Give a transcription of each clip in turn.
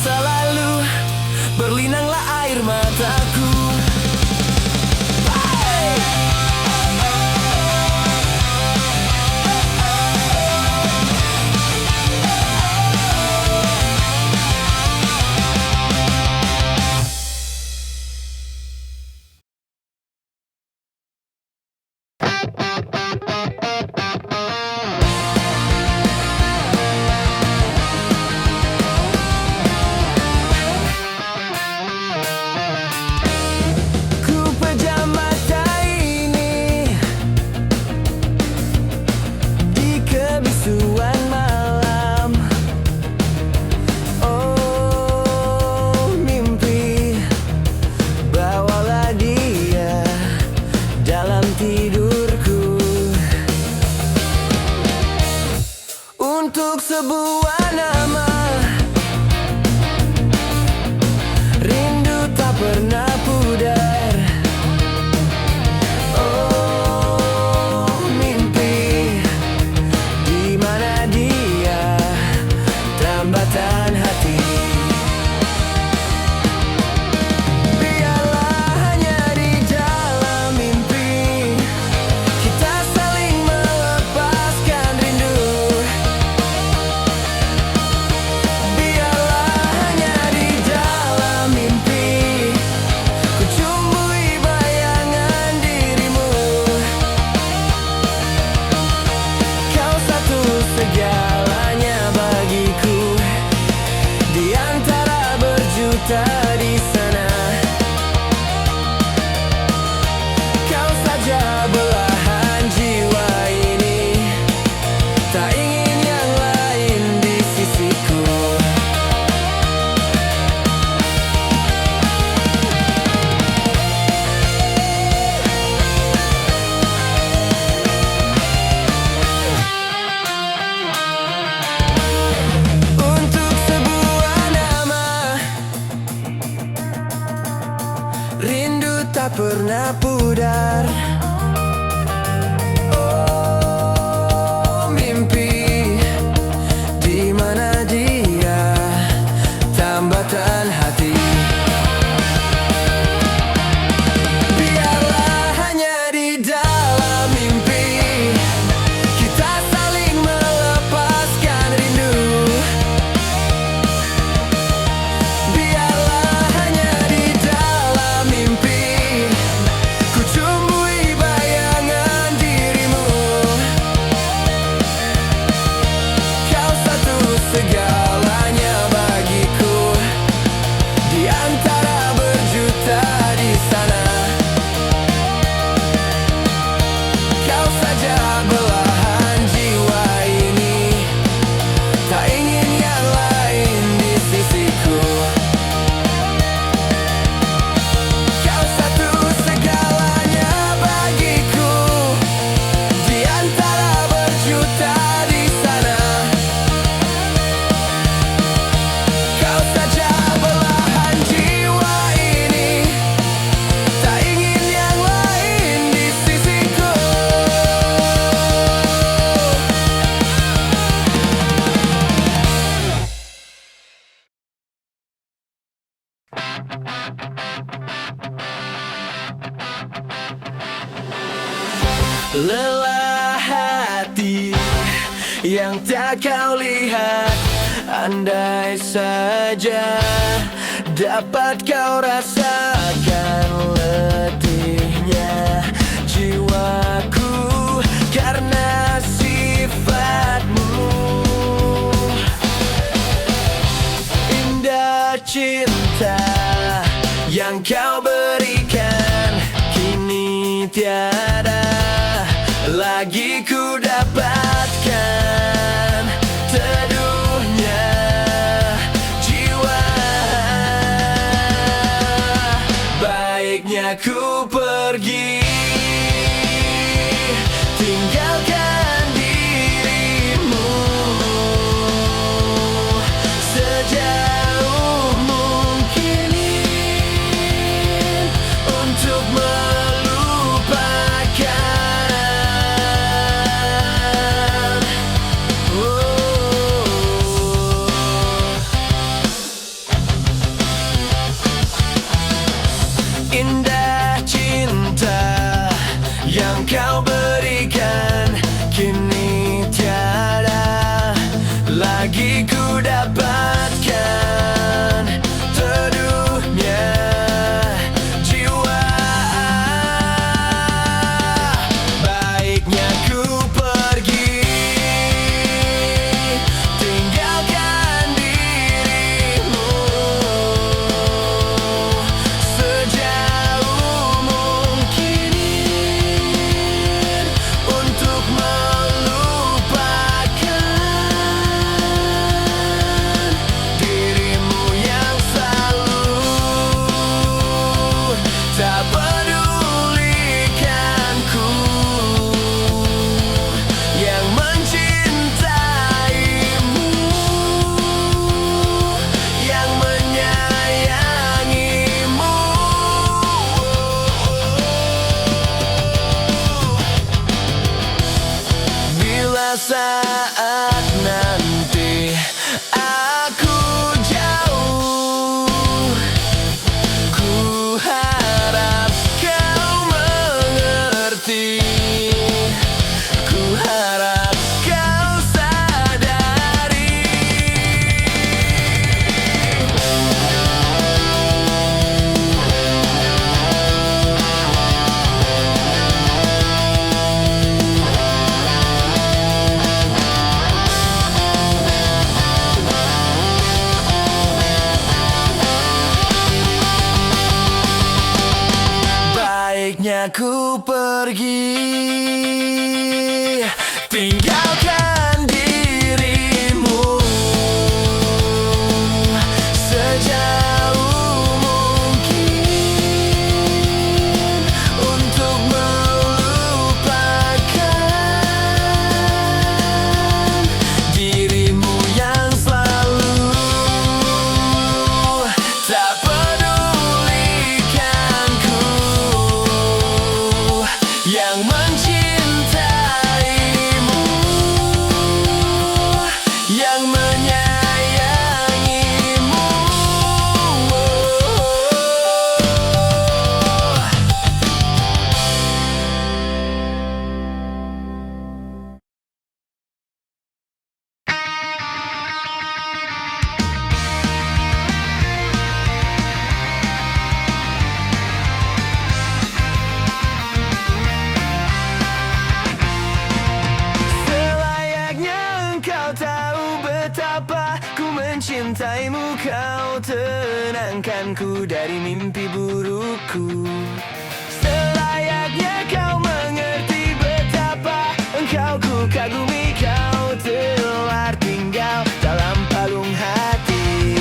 masa lalu, berlinanglah air mataku. Untuk sebuah nama, rindu tak pernah pudar. Oh mimpi, di mana dia, tambatan hati. Biarlah hanya di dalam mimpi kita saling melepaskan rindu. Segalanya bagiku, di antara berjuta di sana. Kau saja belahan jiwa ini, tak ingin yang lain di sisiku. Rindu tak pernah pudar. Oh mimpi, di mana dia, tambatan hati. Biarlah hanya di dalam mimpi kita saling melepaskan rindu. Biarlah hanya di dalam mimpi ku cumbui bayangan dirimu. Kau satu segalanya bagiku, di antara berjuta di sana. Kau saja belahan jiwa ini, tak ingin yang lain di sisiku. Kau satu segalanya bagiku, di antara berjuta di sana. Kau saja belahan jiwa ini, tak ingin yang lain di sisiku. Lelah hati yang tak kau lihat, andai saja dapat kau rasakan letihnya jiwaku karena sifatmu. Indah cinta yang kau berikan, kini tiada lagi ku dapatkan teduhnya jiwa. Baiknya ku pergi, tinggalkan dirimu sejauh mungkin untuk melupakan. yang kau berikan kini tiada lagi ku dapatkan teduhnya jiwa. Baiknya ku pergi, tinggalkan dirimu sejauh mungkin untuk melupakan dirimu yang selalu tak pedulikanku, yang mencintaimu, yang menyayangimu. Bila saat nanti aku jauh, ku harap kau mengerti, ku harap kau sadari. Baiknya ku pergi, tinggalkan dirimu sejauh mungkin untuk melupakan dirimu yang selalu tak pedulikanku, yang mencintaimu, yang menyayangimu. Selayaknya engkau tahu betapa ku mencintaimu, kau tenangkanku dari mimpi burukku. Selayaknya kau mengerti betapa engkau ku kagumi, kau telah tinggal dalam palung hati.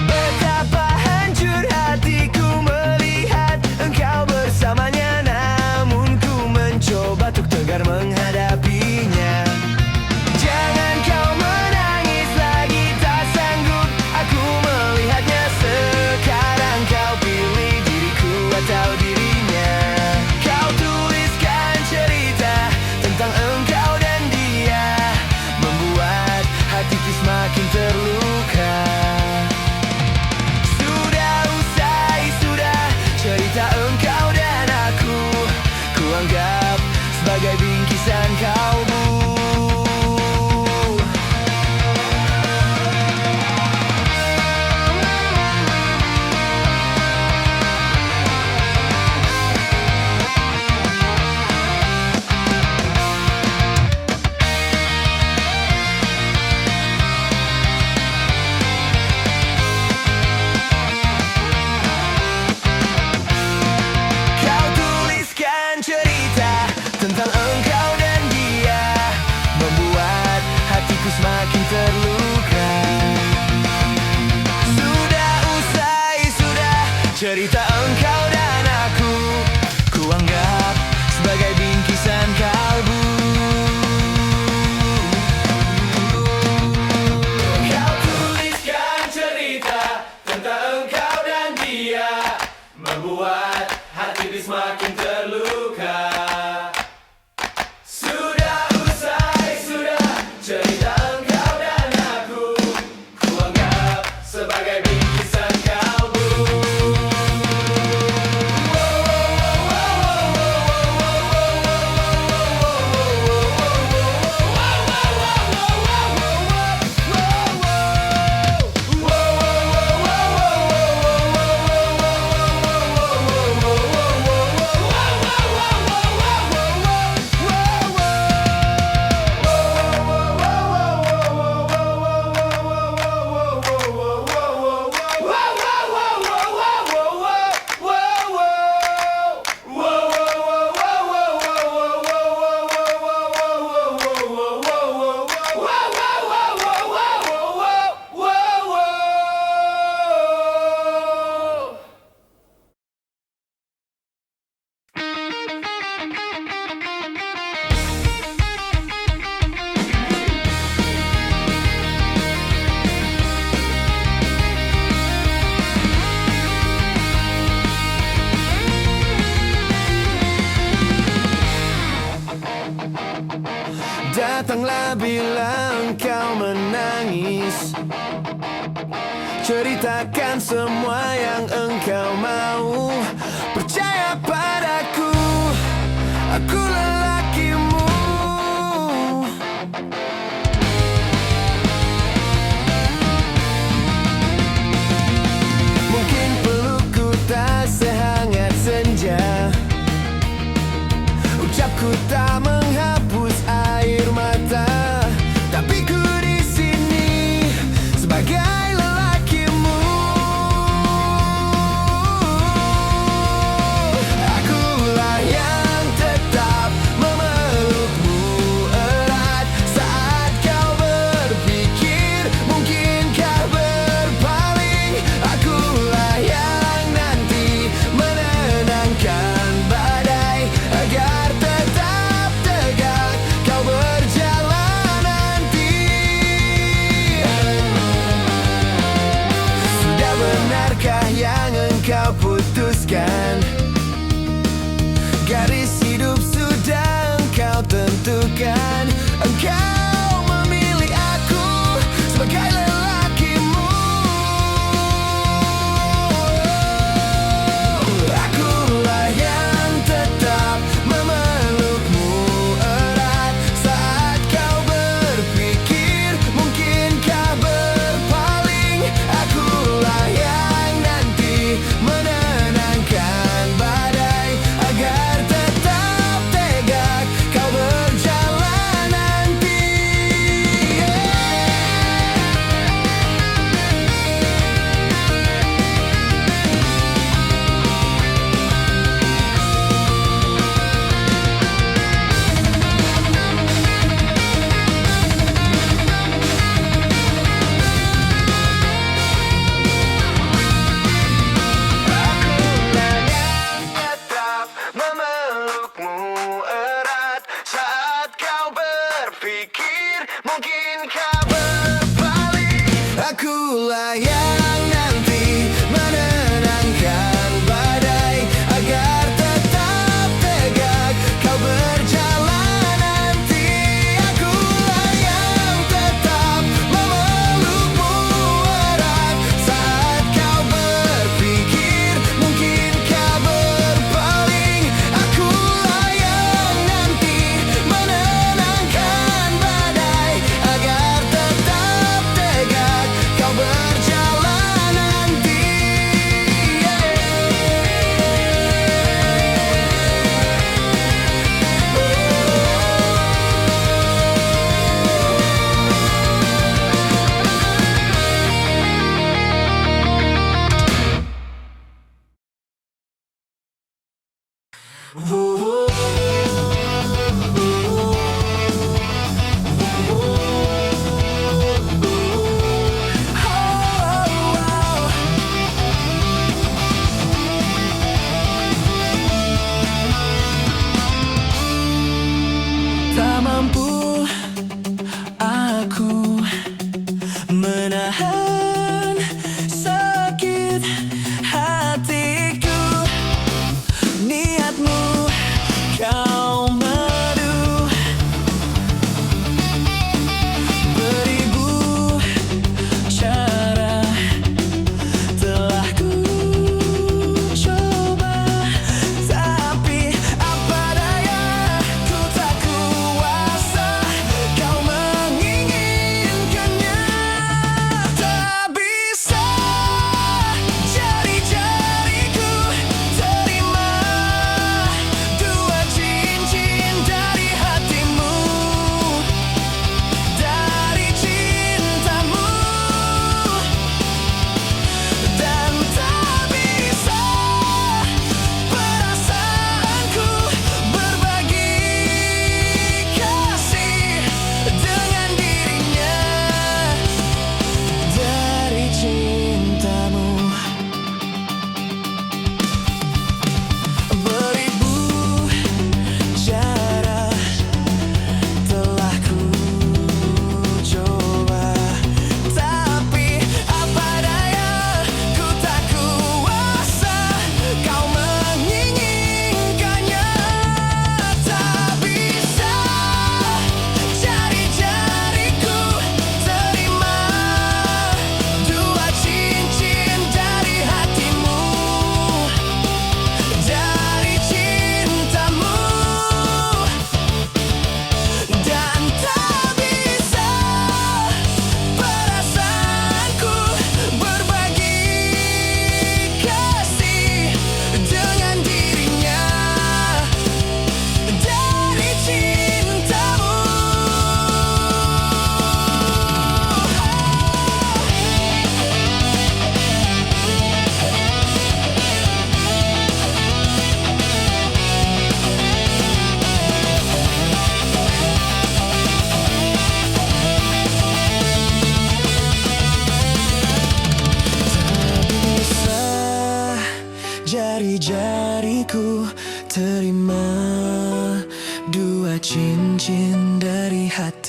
Betapa hancur hatiku melihat engkau bersamanya, namun ku mencoba untuk tegar menghadapinya. Jangan kau menangis lagi, tak sanggup aku melihatnya. Sekarang kau pilih diriku atau dirinya. Kau tuliskan cerita tentang engkau dan dia, membuat hatiku semakin terluka. Sudah usai, sudah cerita engkau dan aku, ku anggap sebagai bingkisan kalbu. Kau tuliskan cerita tentang engkau dan dia, membuat hatiku semakin terluka. Sudah usai, sudah cerita engkau dan aku, ku anggap sebagai bingkisan kalbu. Kau tuliskan cerita tentang engkau dan dia, membuat hatiku semakin terluka. Sudah usai, sudah Janganlah bilang kau menangis. Ceritakan semua yang engkau mau. Percaya padaku, aku lelakimu. Mungkin pelukku tak sehangat senja, ucapku tak menghapus air mata, tapi ku di sini sebagai lelakimu. Akulah yang tetap memelukmu erat saat kau berpikir mungkinkah berpaling. Akulah yang nanti menenangkan badai agar tetap tegak kau berjalan nanti. Sudah benarkah yang engkau putuskan? Garis hidup sudah engkau tentukan. Engkau memilih aku sebagai lelakimu. Akulah yang tetap memelukmu erat saat kau berpikir mungkinkah berpaling. Akulah yang nanti menenangkan badai agar tetap tegak kau berjalan nanti. Akulah yang tetap memelukmu erat saat kau berpikir mungkinkah berpaling. Akulah yang nanti menenangkan badai agar tetap tegak kau berjalan nanti. Akulah yang tetap memelukmu erat saat kau berpikir mungkinkah berpaling. Akulah yang nanti menenangkan badai agar tetap tegak kau berjalan nanti. Tak mampu aku menahan sakit hatiku. Niatmu kau madu, beribu cara telah ku coba, tapi apa daya ku tak kuasa. Kau menginginkan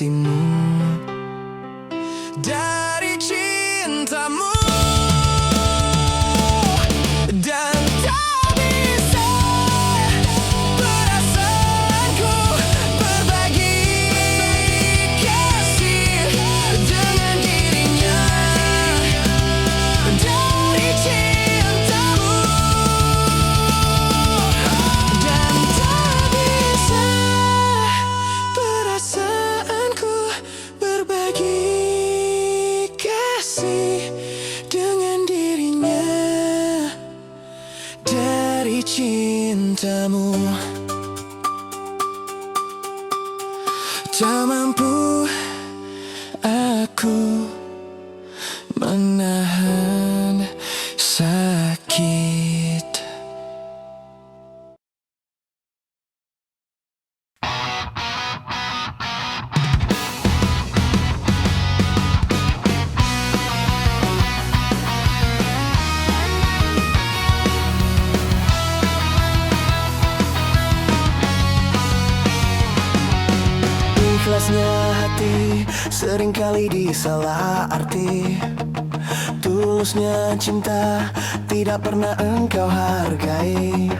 hatimu dari cintamu. Dan tak bisa perasaanku berbagi kasih dengan dirinya dari cintamu. Dan tak bisa perasaanku berbagi kasih dengan dirinya dari cintamu. Tak mampu aku menahan sakit. Ikhlasnya hati seringkali disalah arti. Tulusnya cinta tidak pernah engkau hargai.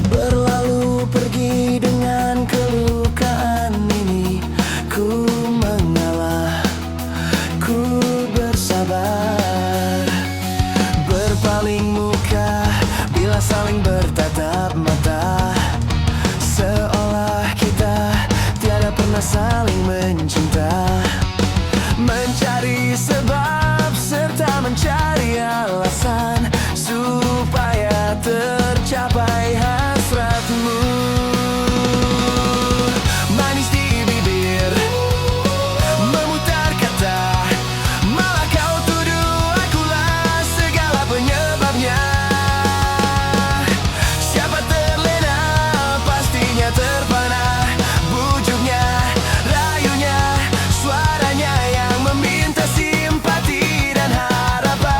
Berlalu pergi dengan kelukaan ini. Ku mengalah, ku bersabar. Berpaling muka bila saling bertatap mata. Seolah kita tiada pernah saling mencinta. Mencari sebab serta mencari alasan supaya tercapai hasratmu. Manis di bibir, memutar kata, malah kau tuduh akulah segala penyebabnya. Siapa terlena pastinya terpana. Bujuknya, rayunya, suaranya yang meminta simpati dan harapan.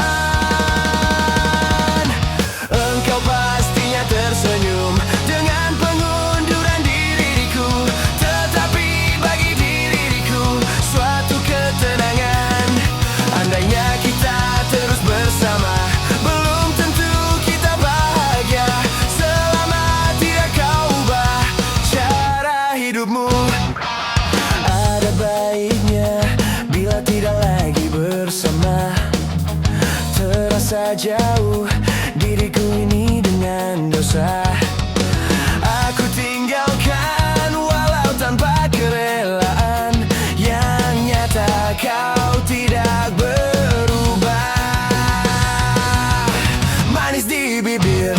Engkau pastinya tersenyum dengan pengunduran diriku, tetapi bagi diriku suatu ketenangan. Andainya kita terus bersama, belum tentu kita bahagia selama tidak kau ubah cara hidupmu. Ada baiknya bila tidak lagi bersama. Terasa jauh diriku ini dengan dosa. Aku tinggalkan walau tanpa kerelaan. Yang nyata kau tidak berubah. Manis di bibir,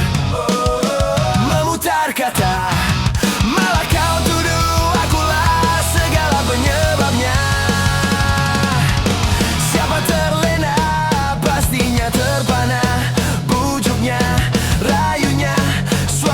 memutar kata, malah kau tuduh akulah segala penyebabnya. Siapa terlena pastinya terpana. Bujuknya, rayunya, suaranya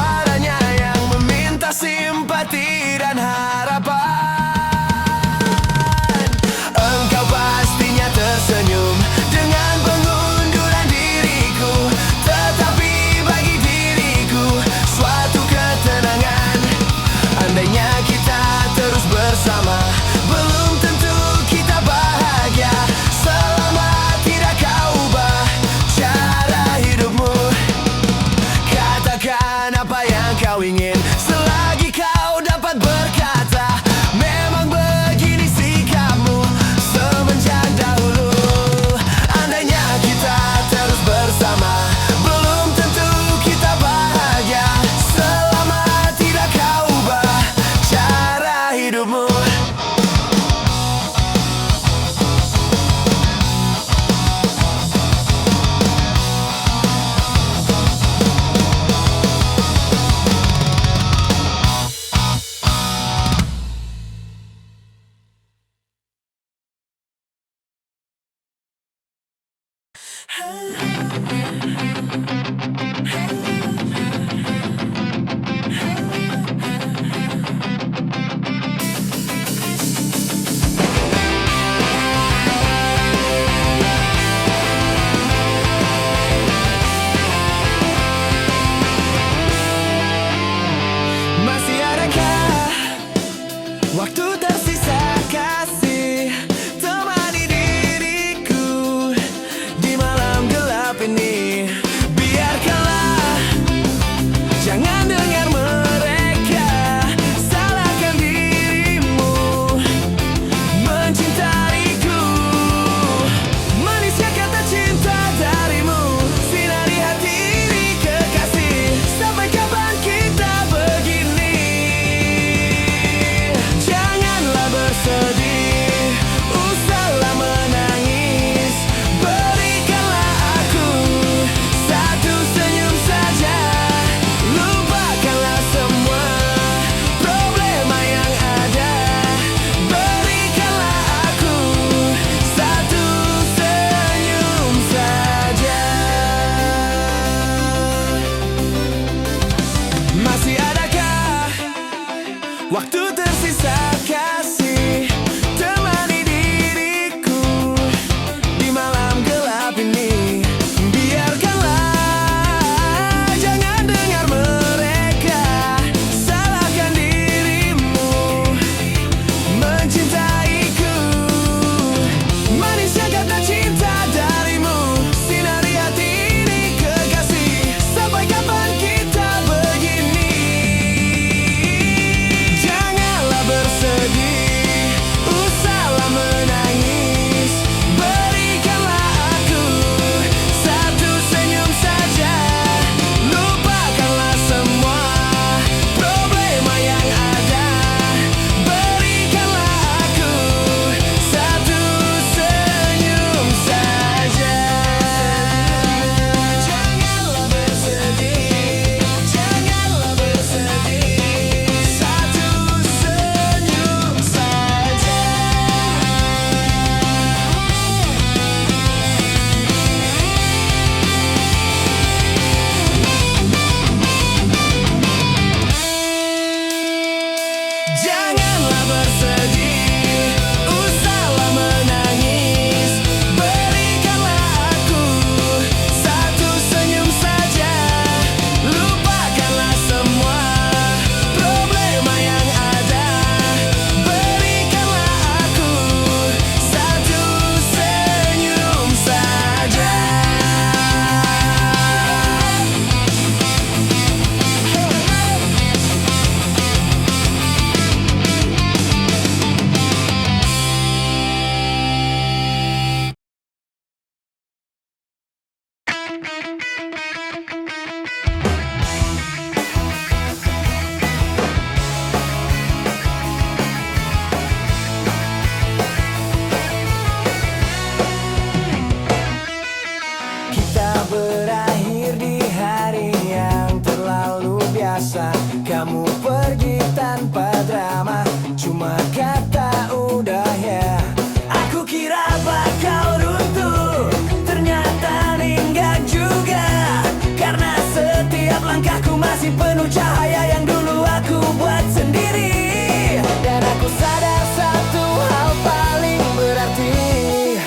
ngerti.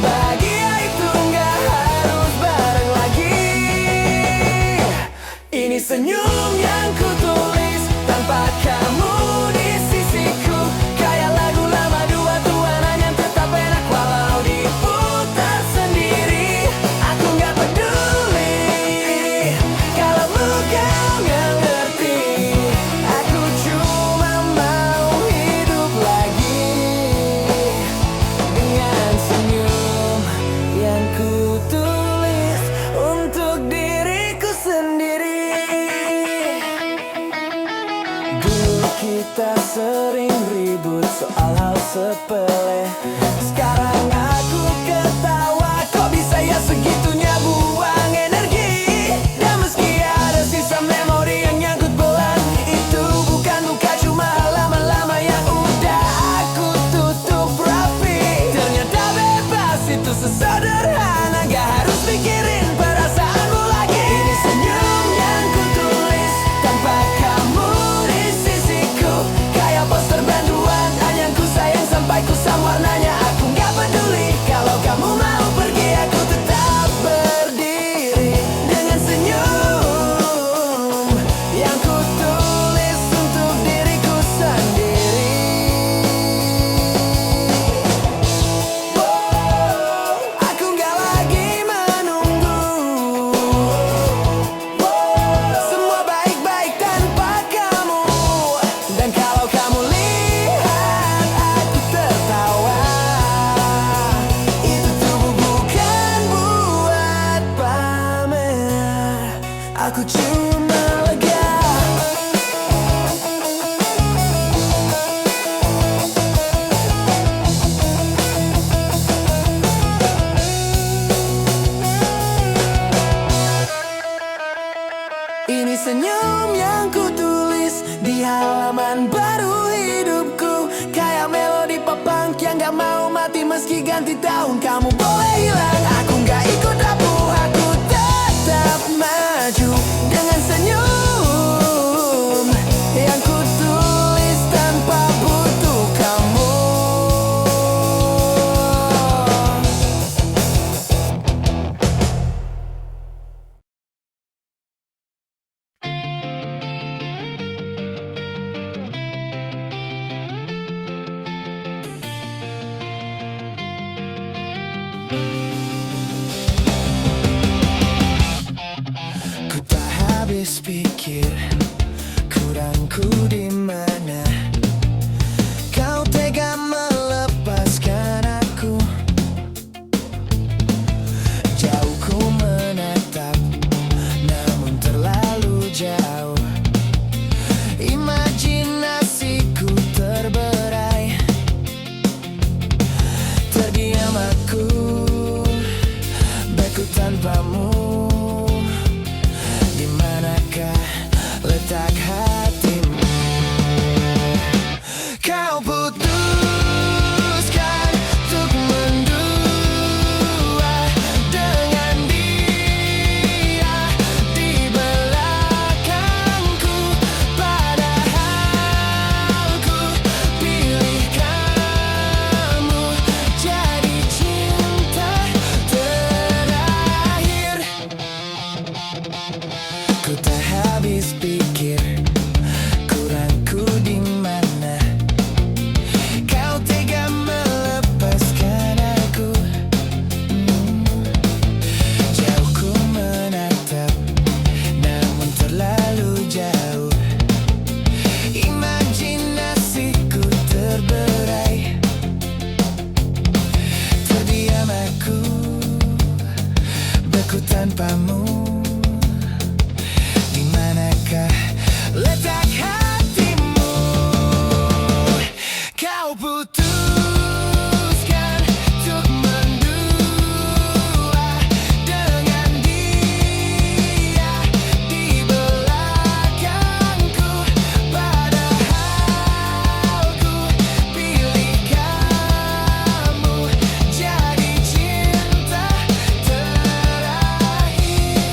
Bahagia itu nggak harus bareng lagi. Ini senyum yang ku tulis tanpa kamu di sisiku. Kayak lagu lama dua tuanan yang tetap enak walau diputar sendiri. Aku nggak peduli kalau kau nggak ngerti. Aku cuma mau hidup lagi dengan senyum yang ku tulis untuk diriku sendiri. Dulu kita sering ribut soal hal sepele. Sekarang aku ketawa, kok bisa ya segitunya buang energi. Dan meski ada sisa memori yang nyangkut belang, itu bukan luka, cuma halaman lama yang udah aku tutup rapi. Ternyata bebas itu sesederhana, gak harus pikirin perasaanmu lagi. Ini senyum yang ku tulis tanpa kamu di sisiku. Kayak poster banduan, hanya ku sayang sampai kusam warnanya. Aku gak peduli kalau kamu mau pergi, aku tetap berdiri dengan senyum yang ku tulis untuk diriku sendiri. Oh, aku gak lagi menunggu. Semua baik-baik tanpa kamu. Dan kalau kamu lihat aku tertawa, itu tubuh bukan buat pamer. Aku cuma lega. Ini senyum yang ku tulis di halaman baru hidupku. Kayak melodi pop punk yang gak mau mati meski ganti tahun. Kamu boleh hilang, aku gak ikut rapuh. Aku tetap maju dengan senyum yang ku tulis tanpa butuh kamu. Ku tak habis pikir kurangku di mana. Kau tega melepaskan aku. Jauh ku menatap, namun terlalu jauh. Imajinasiku terberai. Terdiam aku, beku tanpamu. Di manakah letak hatimu? Kau putuskan untuk mendua dengan dia di belakangku. Padahal ku pilih kamu jadi cinta terakhir. Ku tak habis pikir kurangku di mana. Kau tega melepaskan aku. Jauh ku menatap, namun terlalu jauh. Imajinasiku terberai. Terdiam aku, beku tanpamu. Di manakah letak hatimu? Kau putuskan untuk mendua dengan dia di belakangku. Padahal ku pilih kamu jadi cinta terakhir.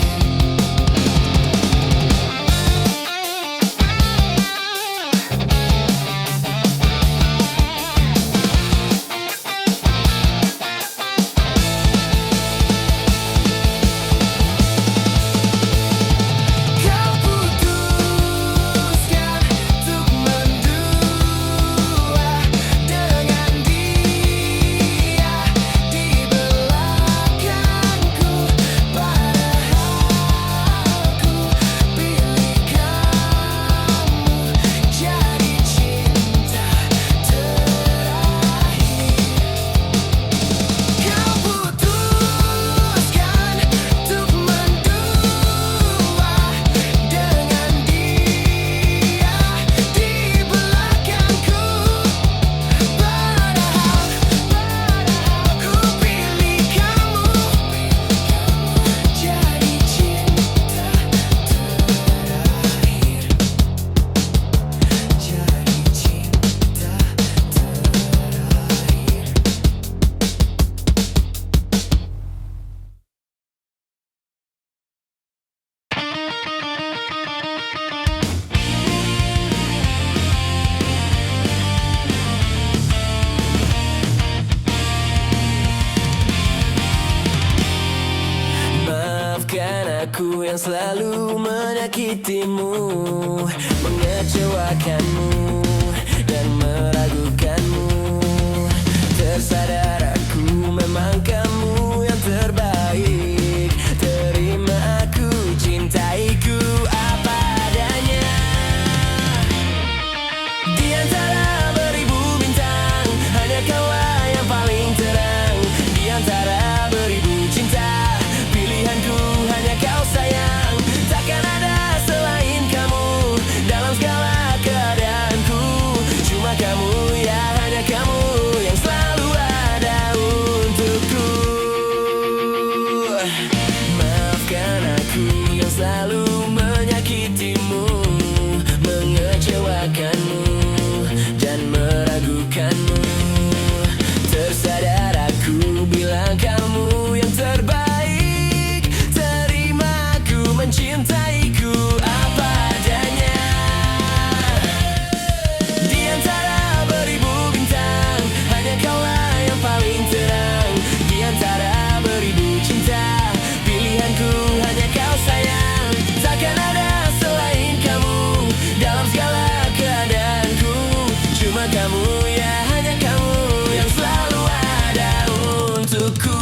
yang selalu menyakitimu, mengecewakanmu, dan meragukanmu. Tersadar aku memang kamu yang terbaik. Terima aku, cintaiku apa adanya. Di antara beribu bintang, hanya kaulah yang paling terang. Di antara beribu cinta, pilihanku hanya kau sayang. Takkan ada selain kamu dalam segala keadaanku. Cuma kamu ya, hanya kamu yang selalu ada untukku. Maafkan aku yang selalu menyakitimu, mengecewakanmu, dan meragukanmu. Tersadar aku bilang kamu yang terbaik. Terima aku, mencintaiku apa adanya. Di antara beribu bintang, hanya kaulah yang paling terang. Di antara beribu cinta, pilihanku hanya kau sayang. Takkan ada selain kamu dalam segala keadaanku. Cuma kamu ya, hanya kamu yang selalu ada untukku.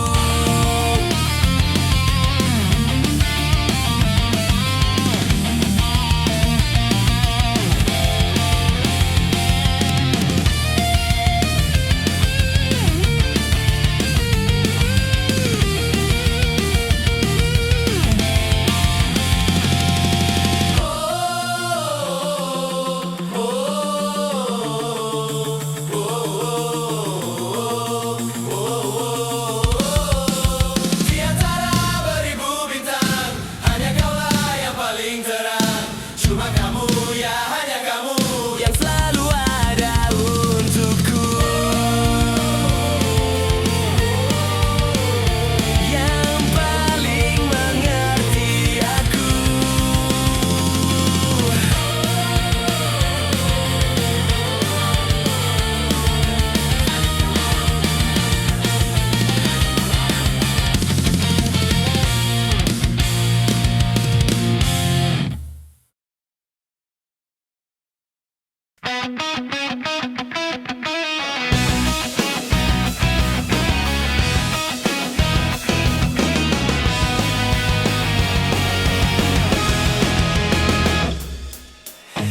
Di antara beribu bintang, hanya kaulah yang paling terang. Cuma kamu ya, hanya kamu yang selalu ada untukku. Yang paling mengerti aku.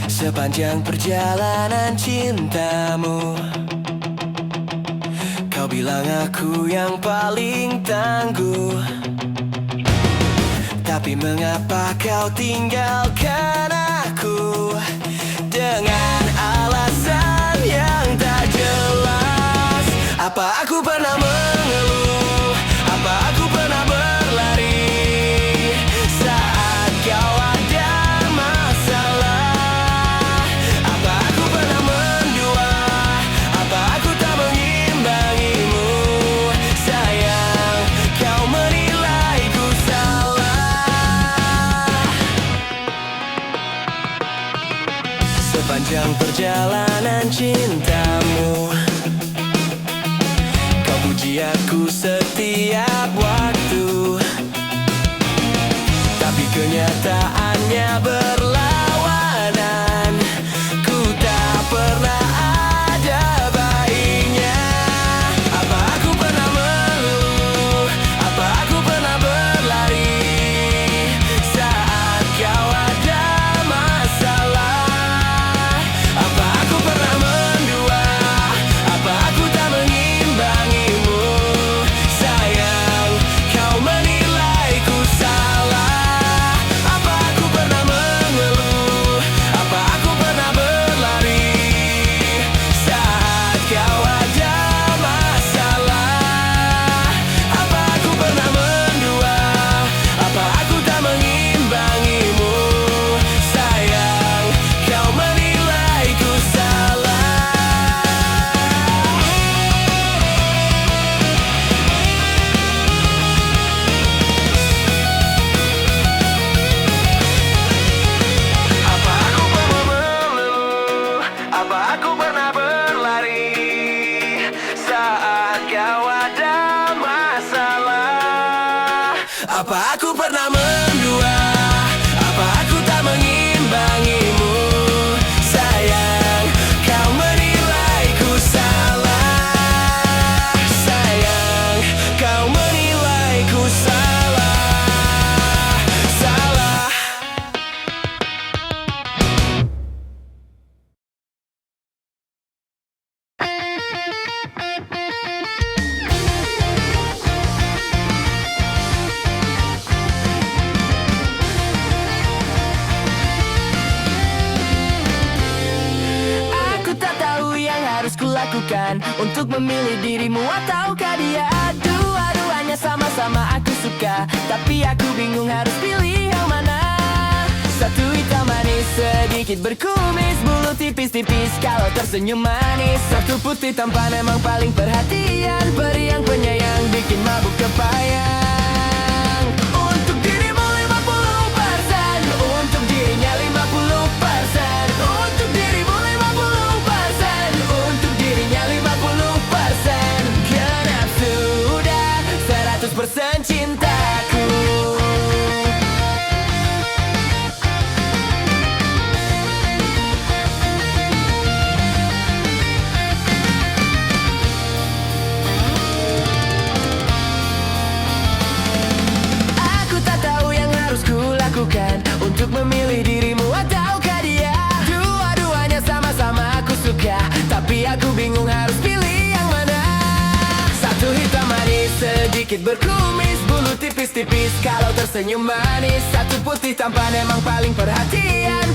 Sepanjang perjalanan cintamu, kau bilang aku yang paling tangguh. Tapi mengapa kau tinggalkan aku dengan alasan yang tak jelas? Apa aku pernah mengeluh? Apa aku pernah berlari saat kau ada masalah? Apa aku pernah mendua? Apa aku tak mengimbangimu? Sayang, kau menilaiku salah. Sepanjang perjalanan cintamu, kau puji aku setiap waktu. Tapi kenyataannya berlawanan. Ku tak pernah ada baiknya. Apa aku pernah mengeluh? Apa aku pernah berlari saat kau ada masalah? Apa aku pernah mendua? Apa aku tak mengimbangimu? Sayang, kau menilaiku salah. Apa aku pernah mengeluh? Apa aku pernah berlari saat kau ada masalah? Apa aku pernah mendua? Apa aku tak mengimbangimu? Sayang, kau menilaiku salah. Apa aku pernah mengeluh? Apa aku pernah berlari saat kau ada masalah? Apa aku pernah mendua? lakukan untuk memilih dirimu ataukah dia? Dua-duanya sama-sama aku suka, tapi aku bingung harus pilih yang mana. Satu hitam manis, sedikit berkumis, bulu tipis-tipis kalau tersenyum manis. Satu putih tampan emang paling perhatian, periang penyayang bikin mabuk kepayang. Untuk dirimu 50%, untuk dirinya 50%, untuk dirimu 50%, untuk dirinya 50%. Genap sudah 100% cintaku. Untuk memilih dirimu ataukah dia? Dua-duanya sama-sama aku suka, tapi aku bingung harus pilih yang mana. Satu hitam manis, sedikit berkumis, bulu tipis-tipis kalau tersenyum manis. Satu putih tampan emang paling perhatian,